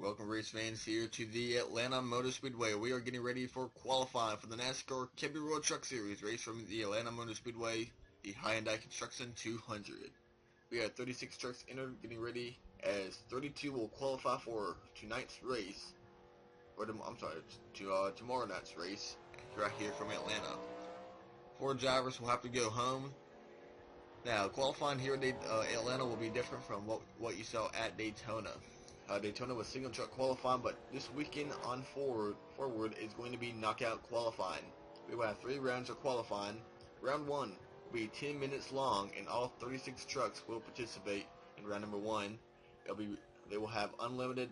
Welcome, race fans, here to the Atlanta Motor Speedway. We are getting ready for qualifying for the NASCAR Camping World Truck Series race from the Atlanta Motor Speedway, the Hyundai Construction 200. We have 36 trucks entered, getting ready, as 32 will qualify for tonight's race, or tomorrow night's race, right here from Atlanta. 4 drivers will have to go home. Now, qualifying here at Atlanta will be different from what you saw at Daytona. Daytona was single truck qualifying, but this weekend on forward is going to be knockout qualifying. We will have 3 rounds of qualifying. Round 1 will be 10 minutes long, and all 36 trucks will participate in round number 1. They will have unlimited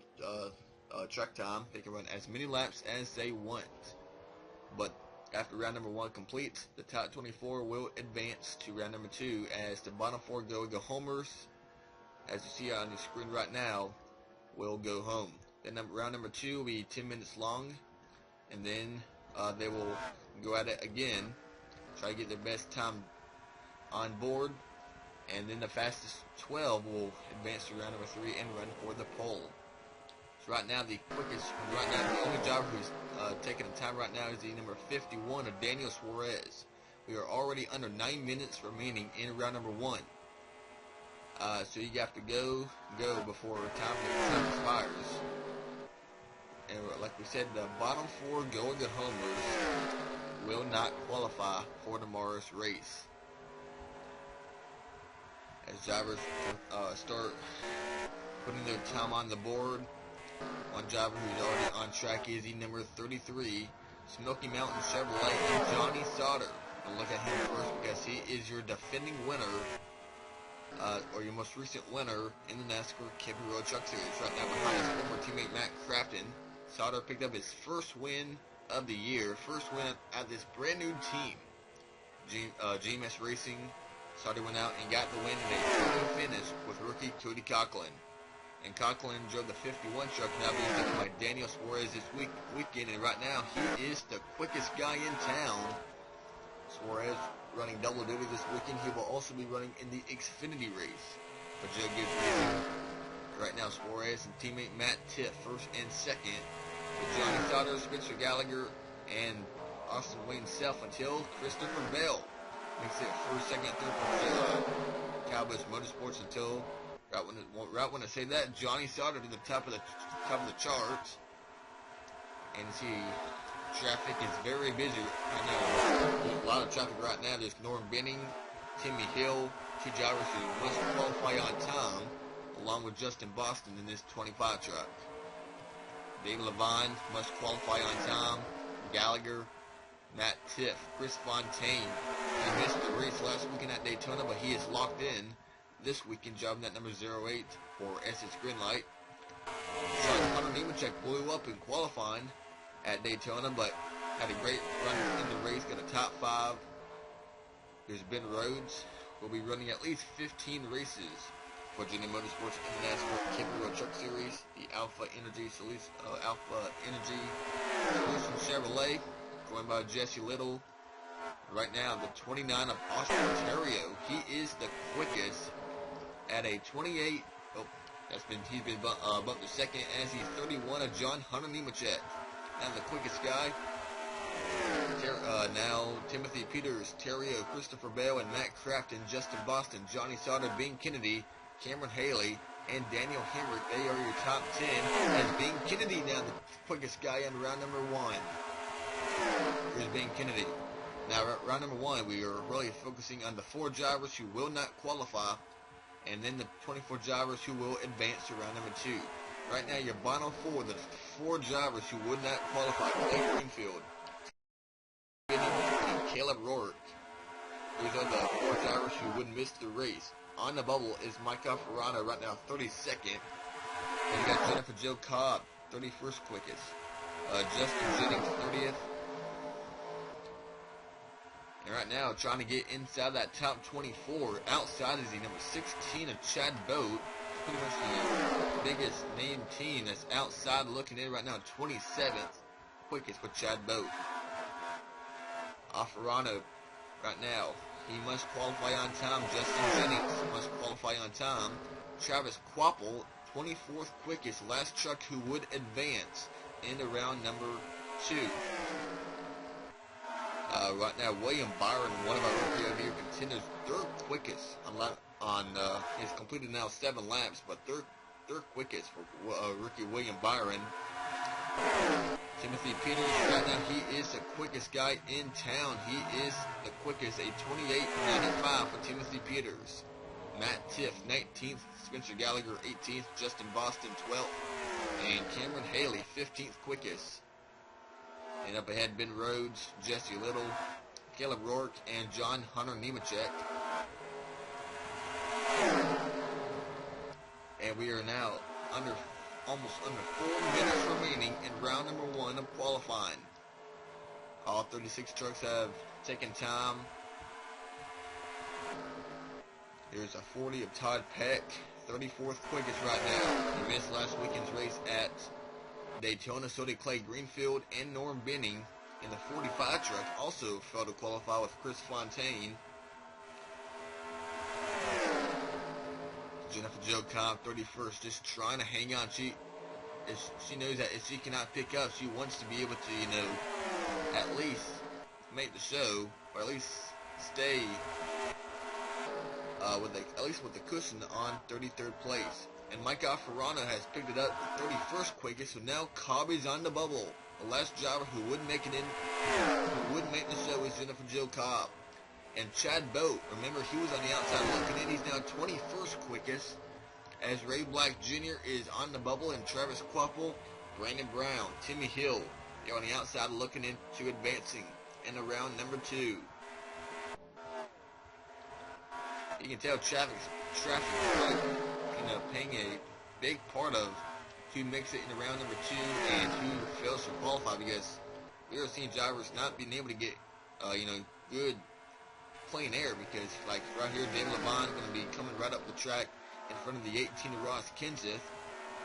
track time. They can run as many laps as they want. But after round number 1 completes, the top 24 will advance to round number 2, as the bottom 4 go homers. As you see on the screen right now, will go home. Then round number 2 will be 10 minutes long, and then they will go at it again, try to get their best time on board, and then the fastest 12 will advance to round number 3 and run for the pole. So right now the only driver who's taking the time right now is the number 51 of Daniel Suarez. We are already under 9 minutes remaining in round number 1. So you have to go before time expires. And like we said, the bottom 4 going to homers will not qualify for tomorrow's race. As drivers start putting their time on the board, one driver who's already on track is the number 33, Smoky Mountain Chevrolet, and Johnny Sauter. And look at him first, because he is your defending winner, or your most recent winner in the NASCAR Camping World Truck Series. Right now behind his former teammate Matt Crafton, Sauter picked up his first win of the year, first win at this brand new team, GMS Racing. Sauter went out and got the win in a third finish with rookie Cody Coughlin. And Coughlin drove the 51 truck, now being taken by Daniel Suarez this weekend, and right now he is the quickest guy in town. Suarez running double duty this weekend. He will also be running in the Xfinity race for Joe Gibbs Racing. Right now, Suarez and teammate Matt Tiff first and second, with Johnny Sauter, Spencer Gallagher, and Austin Wayne Self until Christopher Bell makes it first, second, third for Cowboys Motorsports until right when I say that, Johnny Sauter to the top of the charts. And you see, traffic is very busy right now. There's a lot of traffic right now. There's Norm Benning, Timmy Hill, 2 drivers who must qualify on time, along with Justin Boston in this 25 truck. Dave Levine must qualify on time. Gallagher, Matt Tiff, Chris Fontaine. He missed the race last weekend at Daytona, but he is locked in this weekend, driving that number 08 for Essex Greenlight. Hunter Nemechek blew up in qualifying at Daytona, but had a great run in the race, got a top 5. There's Ben Rhodes, will be running at least 15 races for Virginia Motorsports in the NASCAR Camping World Truck Series. The Alpha Energy Solutions Chevrolet, joined by Jesse Little. Right now, the 29 of Austin Ontario, he is the quickest at a 28. He's been bumped to second, as he's 31 of John Hunter Nemechek. Now the quickest guy, now Timothy Peters, Terrio, Christopher Bale, and Matt Crafton, Justin Boston, Johnny Sauter, Bing Kennedy, Cameron Haley, and Daniel Hemrick. They are your top 10, as Bing Kennedy now the quickest guy in round number 1. Here's Bing Kennedy. Now round number 1, we are really focusing on the 4 drivers who will not qualify, and then the 24 drivers who will advance to round number 2. Right now, your bottom 4, the 4 drivers who would not qualify: Blake Greenfield, and Caleb Rourke. These are the 4 drivers who would miss the race. On the bubble is Mike Alfarano, right now 32nd. And you got Jennifer Jo Cobb, 31st quickest. Justin Jennings, 30th. And right now, trying to get inside that top 24, outside is the number 16 of Chad Boat. Pretty much the biggest name team that's outside looking in right now, 27th quickest for Chad Boat. Alfarano right now, he must qualify on time. Justin Jennings must qualify on time. Travis Quapple 24th quickest, last truck who would advance into round number 2. Right now, William Byron, one of our Rookie of the Year contenders, 3rd quickest he's completed now 7 laps, but 3rd quickest for rookie William Byron. Timothy Peters, right now he is the quickest guy in town. He is the quickest, a 28.95 for Timothy Peters. Matt Tiff, 19th. Spencer Gallagher, 18th. Justin Boston, 12th. And Cameron Haley, 15th quickest. And up ahead, Ben Rhodes, Jesse Little, Caleb Rourke, and John Hunter Nemechek. And we are now almost under 4 minutes remaining in round number 1 of qualifying. All 36 trucks have taken time. There's a 40 of Todd Peck, 34th quickest right now. He missed last weekend's race at Daytona, so did Clay Greenfield and Norm Benning. In the 45 truck also failed to qualify with Chris Fontaine. Jennifer Jo Cobb, 31st, just trying to hang on. She knows that if she cannot pick up, she wants to be able to, at least make the show, or at least stay with the cushion on 33rd place. And Mike Alfarano has picked it up, 31st quickest, so now Cobb is on the bubble. The last driver who would make the show is Jennifer Jo Cobb. And Chad Boat, remember, he was on the outside looking in. He's now 21st quickest, as Ray Black Jr. is on the bubble, and Travis Quapple, Brandon Brown, Timmy Hill, they're on the outside looking into advancing in round number 2. You can tell traffic playing a big part of who makes it in round number 2 and who fails to qualify, because we are seeing drivers not being able to get good plain air, because like right here, David Levine going to be coming right up the track in front of the 18 of Ross Kenseth.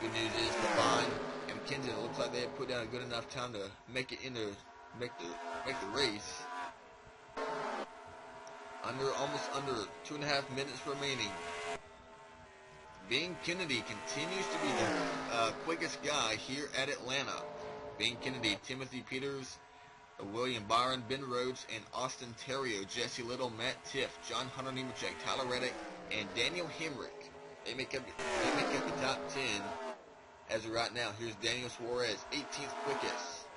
Good news is Levine and Kenseth, it looks like they have put down a good enough time to make it make the race. Almost under 2.5 minutes remaining. Ben Kennedy continues to be the quickest guy here at Atlanta. Ben Kennedy, Timothy Peters, William Byron, Ben Rhodes, and Austin Terrio, Jesse Little, Matt Tiff, John Hunter Nemechek, Tyler Reddick, and Daniel Hemrick. They make up the top 10 as of right now. Here's Daniel Suarez, 18th quickest.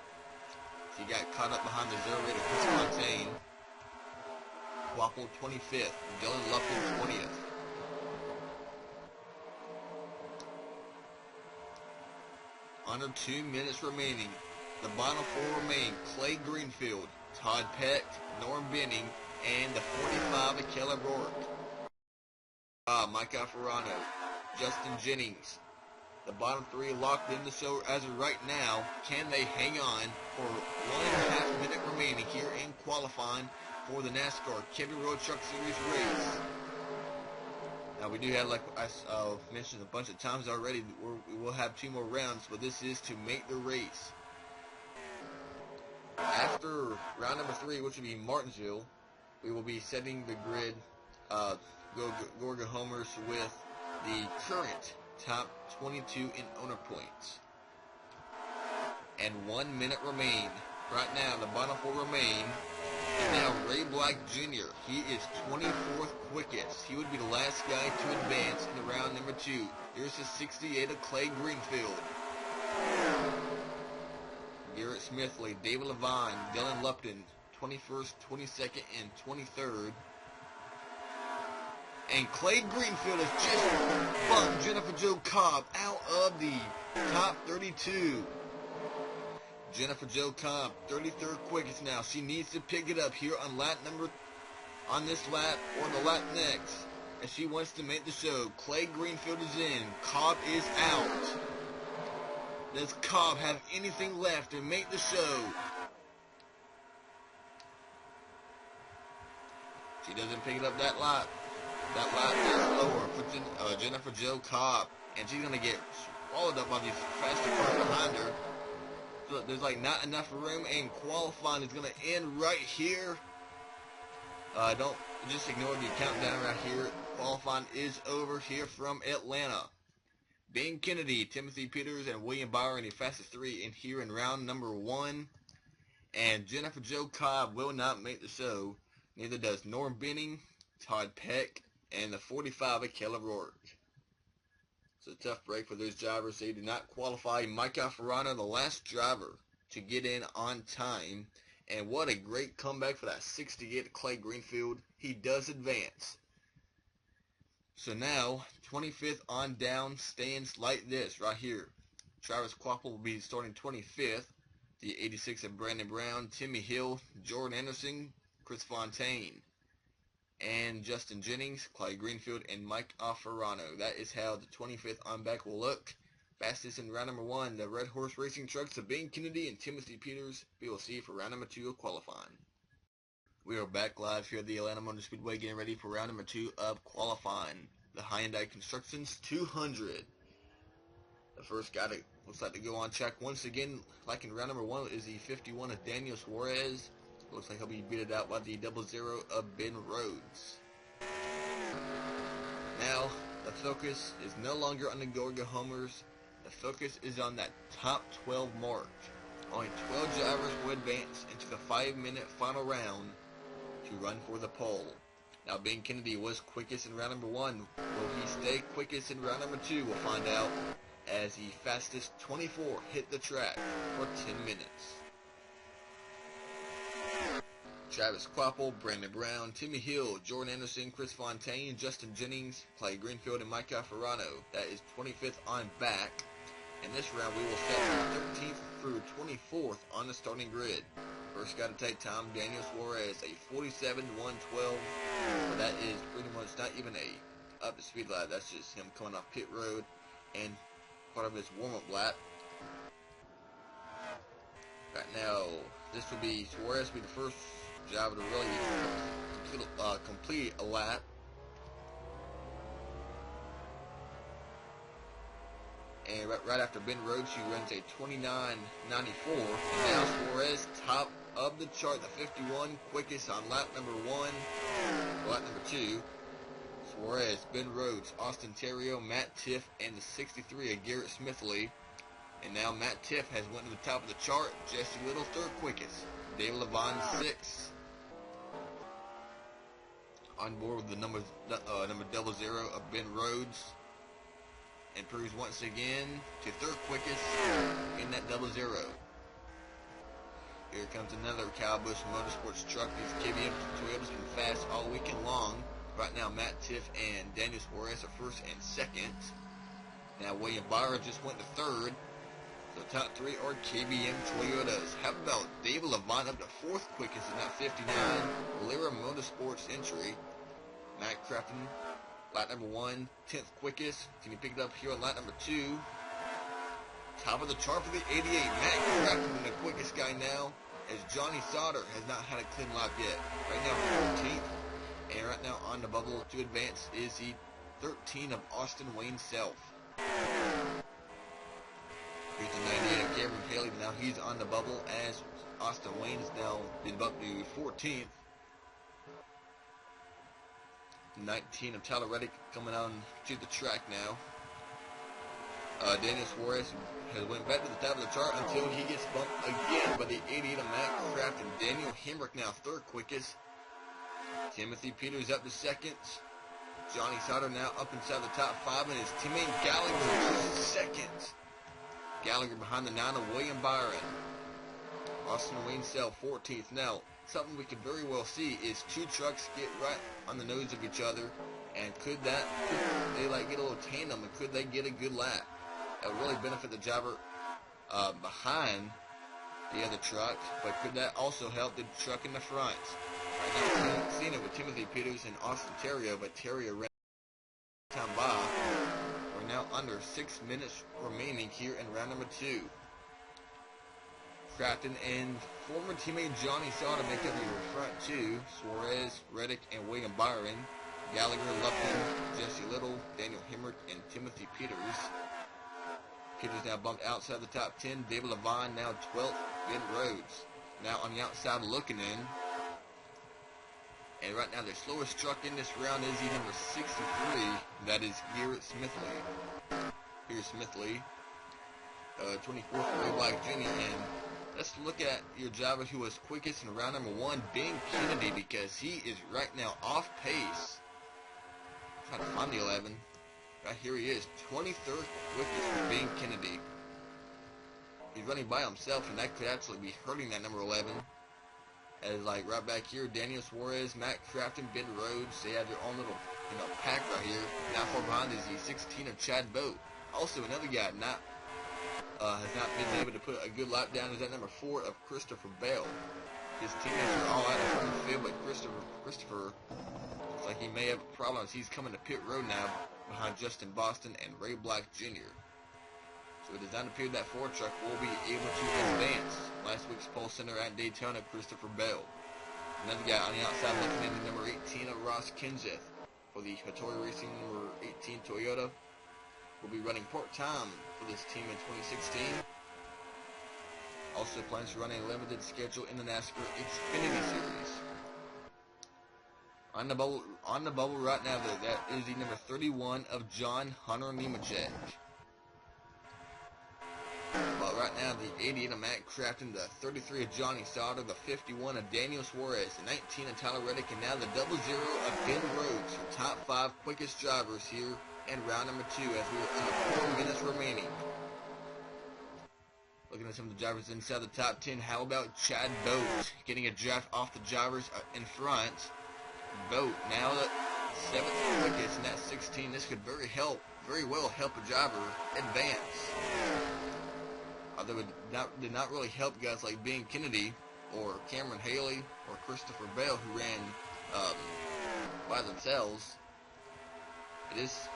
He got caught up behind the zero rate of Chris Fontaine. Quapple, 25th. Dylan Lupton, 20th. Under 2 minutes remaining. The bottom 4 remain Clay Greenfield, Todd Peck, Norm Benning, and the 45 of Caleb Rourke. Mike Alfarano, Justin Jennings. The bottom 3 locked in the show as of right now. Can they hang on for 1.5 minute remaining here in qualifying for the NASCAR Chevy Road Truck Series race? Now we do have, like I mentioned a bunch of times already, we will have 2 more rounds, but this is to make the race. After round number 3, which will be Martinsville, we will be setting the grid, Gorga homers with the current top 22 in owner points. And 1 minute remain. Right now, the bottom 4 remain. And now Ray Black Jr., he is 24th quickest. He would be the last guy to advance in round number 2. Here's the 68 of Clay Greenfield. Garrett Smithley, David Levine, Dylan Lupton, 21st, 22nd, and 23rd. And Clay Greenfield has just bumped Jennifer Jo Cobb out of the top 32. Jennifer Jo Cobb, 33rd quickest now. She needs to pick it up here on this lap or the lap next, if she wants to make the show. Clay Greenfield is in. Cobb is out. Does Cobb have anything left to make the show? She doesn't pick it up that lap. That lap is lower for Jennifer Jo Cobb, and she's gonna get swallowed up by these faster cars behind her. So there's like not enough room, and qualifying is gonna end right here. Don't just ignore the countdown right here. Qualifying is over here from Atlanta. Ben Kennedy, Timothy Peters, and William Byron, the fastest three in here in round number 1. And Jennifer Jo Cobb will not make the show. Neither does Norm Benning, Todd Peck, and the 45 of Caleb Rourke. It's a tough break for those drivers. They did not qualify. Mike Alfarano, the last driver to get in on time. And what a great comeback for that 68 Clay Greenfield. He does advance. So now, 25th on down stands like this right here. Travis Quapple will be starting 25th. The 86 of Brandon Brown, Timmy Hill, Jordan Anderson, Chris Fontaine, and Justin Jennings, Clay Greenfield, and Mike Alfarano. That is how the 25th on back will look. Fastest in round number 1, the Red Horse Racing Trucks of Ben Kennedy and Timothy Peters. We will see for round number 2 of qualifying. We are back live here at the Atlanta Motor Speedway getting ready for round number 2 of qualifying. The Hyundai Constructions 200. The first guy that looks like to go on track once again, like in round number 1, is the 51 of Daniel Suarez. Looks like he'll be beaten out by the 00 of Ben Rhodes. Now, the focus is no longer on the Gorga homers. The focus is on that top 12 mark. Only 12 drivers will advance into the 5-minute final round to run for the pole. Now, Ben Kennedy was quickest in round number 1. Will he stay quickest in round number 2? We'll find out, as the fastest 24 hit the track for 10 minutes. Travis Quapple, Brandon Brown, Timmy Hill, Jordan Anderson, Chris Fontaine, Justin Jennings, Clay Greenfield, and Mike Alfarano. That is 25th on back. In this round, we will set from 13th through 24th on the starting grid. First guy to take time, Daniel Suarez, a 47-112. But that is pretty much not even a up to speed lap. That's just him coming off pit road and part of his warm-up lap. Right now, this will be Suarez will be the first driver to really complete a lap. And right after Ben Rhodes, he runs a 29.94. And now Suarez, top of the chart, the 51, quickest on lap number 1. Lap number 2. Suarez, Ben Rhodes, Austin Terrio, Matt Tiff, and the 63 of Garrett Smithley. And now Matt Tiff has went to the top of the chart. Jesse Little, third quickest. Dave Levine, 6th. On board with the number 00 of Ben Rhodes. And proves once again to third quickest in that 00. Here comes another Kyle Busch Motorsports truck. These KBM Toyotas been fast all weekend long. Right now, Matt Tiff and Daniel Suarez are first and second. Now, William Byron just went to third. So, top 3 are KBM Toyotas. How about David Levine up to fourth quickest in that 59 Lyra Motorsports entry? Matt Crafton, lap number 1, 10th quickest. Can you pick it up here on lap number 2? Top of the chart for the 88. Matt Crafton, the quickest guy now, as Johnny Sauter has not had a clean lap yet. Right now, 14th. And right now on the bubble to advance is the 13 of Austin Wayne Self. Here's the 98 of Cameron Haley. Now he's on the bubble as Austin Wayne's now been bumped to 14th. 19 of Tyler Reddick coming on to the track now. Daniel Suarez has went back to the top of the chart until he gets bumped again by the 88 of Matt Craft and Daniel Hemrick now third quickest. Timothy Peters up to second. Johnny Sauter now up inside the top 5, and his teammate Gallagher second. Gallagher behind the 9 of William Byron. Austin Wayne Sell 14th. Now, something we could very well see is 2 trucks get right on the nose of each other, and could they get a little tandem, and could they get a good lap? That would really benefit the driver behind the other truck, but could that also help the truck in the front? Right now, we've seen it with Timothy Peters and Austin Terrio, but Terrio ran time by. We're now under 6 minutes remaining here in round number 2. Crafton and former teammate Johnny Sauter make up the front 2. Suarez, Reddick, and William Byron. Gallagher, Lupton, Jesse Little, Daniel Hemrick, and Timothy Peters. Peters now bumped outside the top 10. David Levine now 12th. Ben Rhodes now on the outside looking in. And right now the slowest truck in this round is the number 63. That is Garrett Smithley. Here's Peter Smithley. 24th, Ray Black Jr. And let's look at your driver who was quickest in round number 1, Ben Kennedy, because he is right now off pace. Trying to find the 11. Right here he is, 23rd quickest for Ben Kennedy. He's running by himself, and that could actually be hurting that number 11. As like right back here, Daniel Suarez, Matt Crafton, Ben Rhodes, they have their own little pack right here. Not far behind is the 16 of Chad Boat. Also another guy has not been able to put a good lap down is that number 4 of Christopher Bell. His teammates are all out in front of the field, but Christopher looks like he may have problems. He's coming to pit road now behind Justin Boston and Ray Black Jr. So it does not appear that Ford truck will be able to advance. Last week's pole center at Daytona, Christopher Bell. Another guy on the outside looking into number 18 of Ross Kenseth for the Hattori Racing number 18 Toyota. Will be running part-time for this team in 2016. Also plans to run a limited schedule in the NASCAR Xfinity Series. On the bubble right now, that is the number 31 of John Hunter Nemechek. But right now, the 88 of Matt Crafton, the 33 of Johnny Sauter, the 51 of Daniel Suarez, the 19 of Tyler Reddick, and now the 00 of Ben Rhodes, your top 5 quickest drivers here in round number 2 as we are under 4 minutes remaining. Looking at some of the drivers inside the top 10, how about Chad Boat getting a draft off the drivers in front? Boat now the 7th quickest in that 16. This could very well help a driver advance. Although it did not really help guys like Ben Kennedy or Cameron Haley or Christopher Bell, who ran by themselves. It is,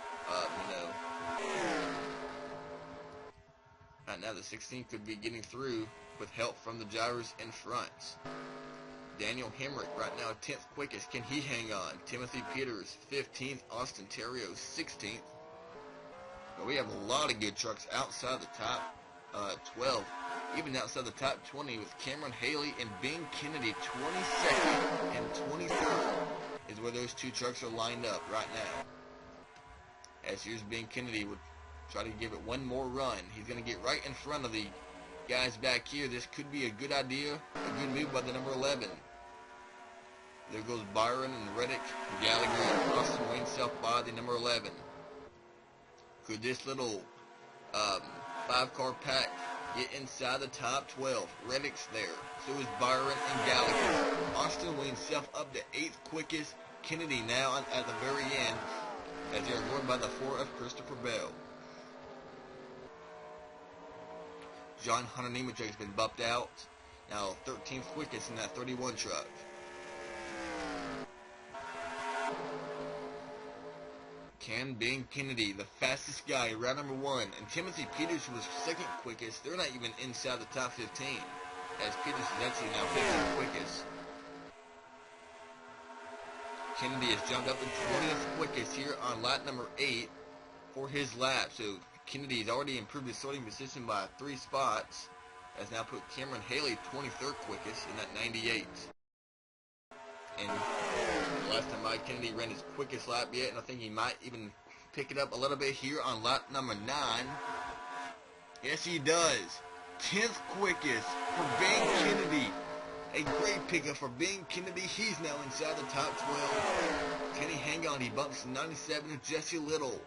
right now the 16 could be getting through with help from the drivers in front. Daniel Hemrick right now 10th quickest. Can he hang on? Timothy Peters 15th. Austin Terrio 16th. But we have a lot of good trucks outside the top 12, even outside the top 20 with Cameron Haley and Ben Kennedy 22nd and 23rd is where those two trucks are lined up right now. As here's Ben Kennedy would try to give it one more run. He's going to get right in front of the guys back here. This could be a good idea, a good move by the number 11. There goes Byron and Reddick, Gallagher, and Austin Wayne Self by the number 11. Could this little 5-car pack get inside the top 12? Reddick's there. So is Byron and Gallagher. Austin Wayne Self up to 8th quickest. Kennedy now at the very end as they are going by the 4 of Christopher Bell. John Hunter Nemechek has been bumped out. Now 13th quickest in that 31 truck. Can Ben Kennedy, the fastest guy in round number 1, and Timothy Peters, who was 2nd quickest, they're not even inside the top 15, as Peters is actually now 15th quickest. Kennedy has jumped up to 20th quickest here on lap number 8 for his lap, so Kennedy has already improved his starting position by 3 spots, has now put Cameron Haley 23rd quickest in that 98. And the last time Kennedy ran his quickest lap yet, and I think he might even pick it up a little bit here on lap number 9. Yes, he does. 10th quickest for Ben Kennedy. A great pickup for Ben Kennedy. He's now inside the top 12. Can he hang on? He bumps 97 of Jesse Little.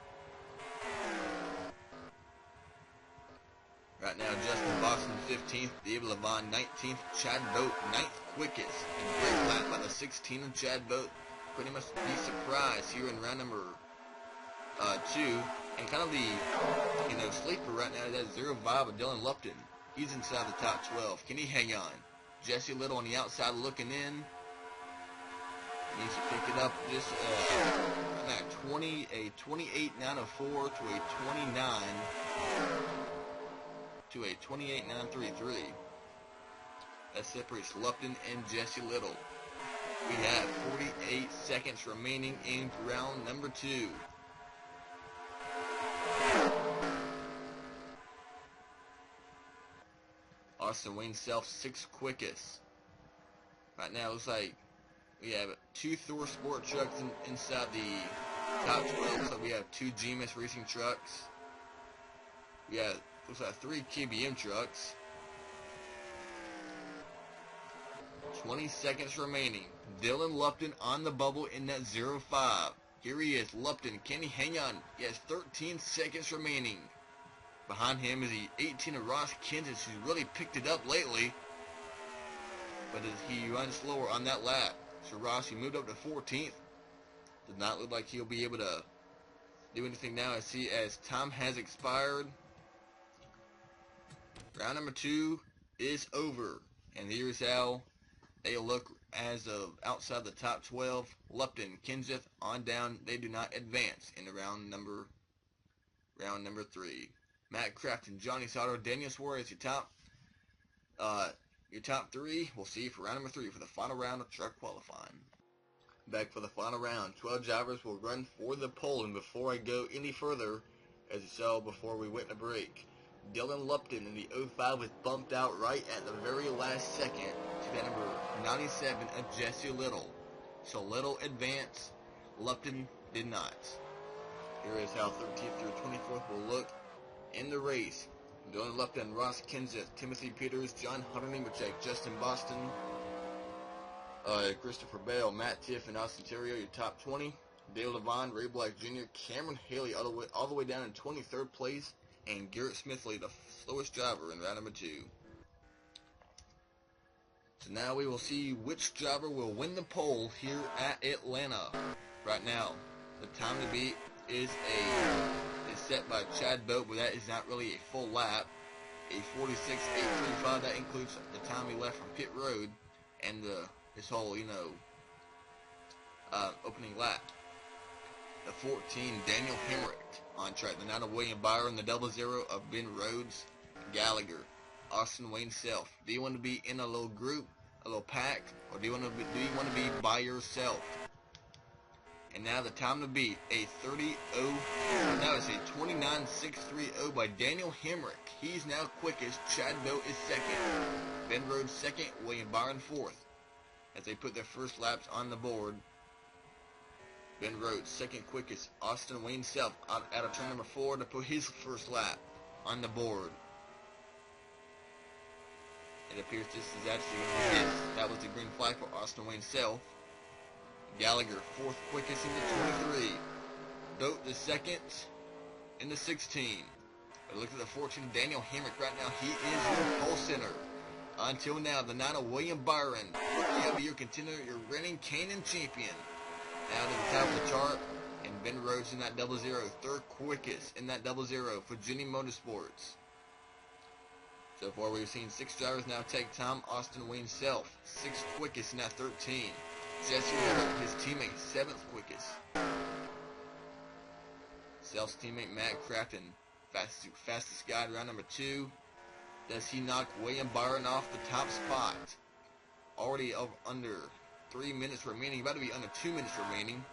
Right now, Justin Boston 15th, David Levine 19th, Chad Boat 9th quickest. And great lap by the 16 of Chad Boat. Pretty much be surprised here in round number 2. And kind of the sleeper right now is that 05 of Dylan Lupton. He's inside the top 12. Can he hang on? Jesse Little on the outside looking in. Needs to pick it up just a 28.904 to a 29. To a 28.933. That separates Lupton and Jesse Little. We have 48 seconds remaining in round number 2. Austin Wayne Self 6th quickest. Right now it looks like we have 2 Thor Sport trucks inside the top 12. So we have 2 GMS Racing trucks. Yeah, looks like 3 KBM trucks. 20 seconds remaining. Dylan Lupton on the bubble in that 05. Here he is, Lupton. Can he hang on? He has 13 seconds remaining. Behind him is the 18 of Ross Kenseth, who's really picked it up lately. But as he runs slower on that lap. So Ross, he moved up to 14th. Does not look like he'll be able to do anything now. I see as time has expired. Round number 2 is over. And here's how they look as of outside the top 12. Lupton, Kenseth on down. They do not advance in the round number 3. Matt Kraft and Johnny Sauter, Daniel Suarez, your top 3. We'll see you for round number 3 for the final round of truck qualifying. Back for the final round. 12 drivers will run for the pole. And before I go any further, as you saw before we went to break, Dylan Lupton in the 05 was bumped out right at the very last second to that number 97 of Jesse Little. So Little advanced, Lupton did not. Here is how 13th through 24th will look in the race. Dylan Lupton, Ross Kenseth, Timothy Peters, John Hunter Nemechek, Justin Boston, Christopher Bell, Matt Tiff, and Austin Terrio, your top 20. Dale Devine, Ray Black Jr., Cameron Haley all the way down in 23rd place, and Garrett Smithley, the slowest driver in round number 2. So now we will see which driver will win the pole here at Atlanta. Right now, the time to beat is set by Chad Boat, but that is not really a full lap. A 46.835. That includes the time he left from pit road and his whole, opening lap. The 14, Daniel Hemrick on track. The 9 of William Byron, the 00 of Ben Rhodes, Gallagher, Austin Wayne Self. Do you want to be in a little group, a little pack, or do you want to be by yourself? And now the time to beat, a 30.0. Now it's a 29.630 by Daniel Hemrick. He's now quickest. Chad Boat is second. Ben Rhodes second. William Byron fourth. As they put their first laps on the board. Ben Rhodes second quickest. Austin Wayne Self out of turn number 4 to put his first lap on the board. It appears this is actually his. That was the green flag for Austin Wayne Self. Gallagher, 4th quickest in the 23. Boat the 2nd in the 16. But look at the 14, Daniel Hemrick right now. He is your pole center. Until now, the 9 of William Byron, Rookie of the Year contender, your reigning Canaan champion. Now to the top of the chart, and Ben Rhodes in that 00, 3rd quickest in that 00 for Jenny Motorsports. So far, we've seen 6 drivers now take time. Austin Wayne Self, 6th quickest in that 13. Jesse Little, his teammate, 7th quickest. Self's teammate Matt Crafton, fastest guy round number 2. Does he knock William Byron off the top spot? Already under 3 minutes remaining, about to be under 2 minutes remaining.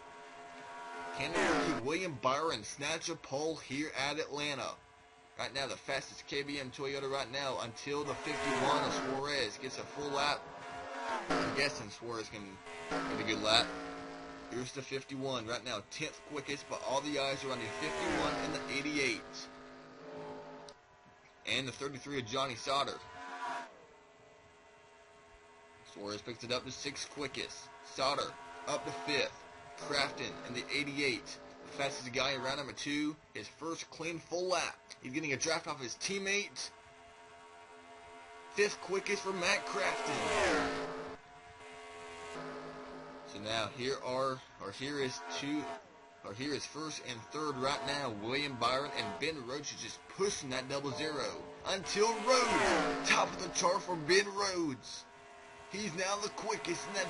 Can the rookie William Byron snatch a pole here at Atlanta? Right now, the fastest KBM Toyota right now until the 51 of Suarez gets a full lap. I'm guessing Suarez can get a good lap. Here's the 51 right now, 10th quickest, but all the eyes are on the 51 and the 88. And the 33 of Johnny Sauter. Suarez picks it up to 6th quickest. Sauter up to 5th. Crafton in the 88. The fastest guy in round number 2. His first clean full lap. He's getting a draft off his teammate. 5th quickest for Matt Crafton. So now here is 1st and 3rd right now. William Byron and Ben Rhodes is just pushing that 00 until Rhodes. Top of the chart for Ben Rhodes. He's now the quickest in that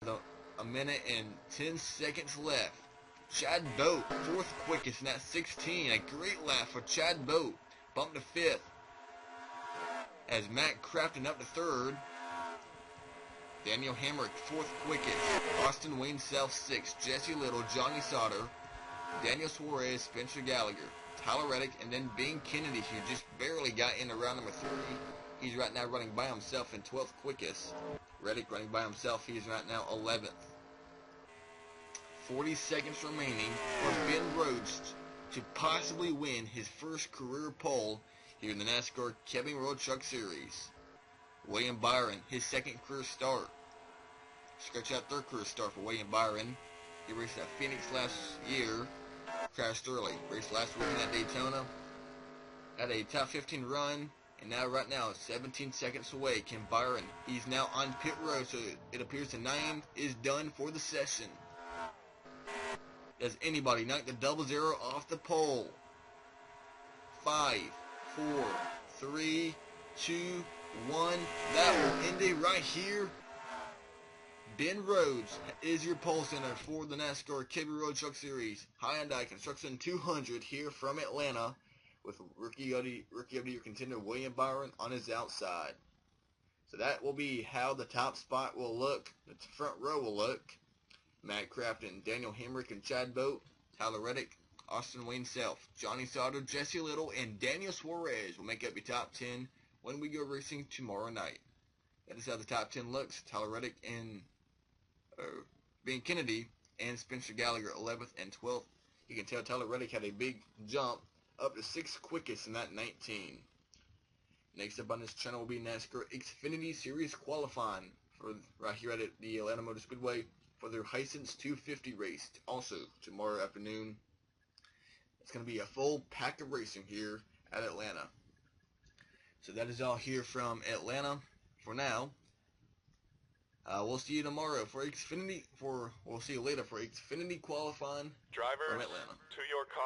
00. A minute and 10 seconds left. Chad Boat, 4th quickest in that 16. A great lap for Chad Boat. Bumped to 5th. As Matt Crafton up to 3rd. Daniel Hemrick, 4th quickest. Austin Wayne Self, 6th. Jesse Little, Johnny Sauter, Daniel Suarez, Spencer Gallagher, Tyler Reddick, and then Ben Kennedy, who just barely got into round number 3. He's right now running by himself in 12th quickest. Reddick running by himself. He's right now 11th. 40 seconds remaining for Ben Rhodes to possibly win his first career pole here in the NASCAR Camping World Truck Series. William Byron, his second career start. Scratch out third career start for William Byron. He raced at Phoenix last year, crashed early. Raced last weekend at Daytona, had a top 15 run, and now right now, 17 seconds away, Ken Byron. He's now on pit road, so it appears the 9 is done for the session. Does anybody knock the 0-0 off the pole? 5, 4, 3, 2, 1. That will end it right here. Ben Rhodes is your pole center for the NASCAR Camping Road Truck Series Hyundai Construction 200 here from Atlanta, with Rookie of the Year contender William Byron on his outside. So that will be how the top spot will look, the front row will look. Matt Crafton, Daniel Hemrick and Chad Boat, Tyler Reddick, Austin Wayne Self, Johnny Sauter, Jesse Little, and Daniel Suarez will make up your top 10 when we go racing tomorrow night. That is how the top 10 looks. Tyler Reddick and Ben Kennedy and Spencer Gallagher 11th and 12th. You can tell Tyler Reddick had a big jump up to 6th quickest in that 19. Next up on this channel will be NASCAR Xfinity Series qualifying for right here at the Atlanta Motor Speedway for their Hisense 250 race. Also tomorrow afternoon. It's going to be a full pack of racing here at Atlanta. So that is all here from Atlanta for now. We'll see you tomorrow for Xfinity. We'll see you later for Xfinity qualifying from Atlanta. To your car.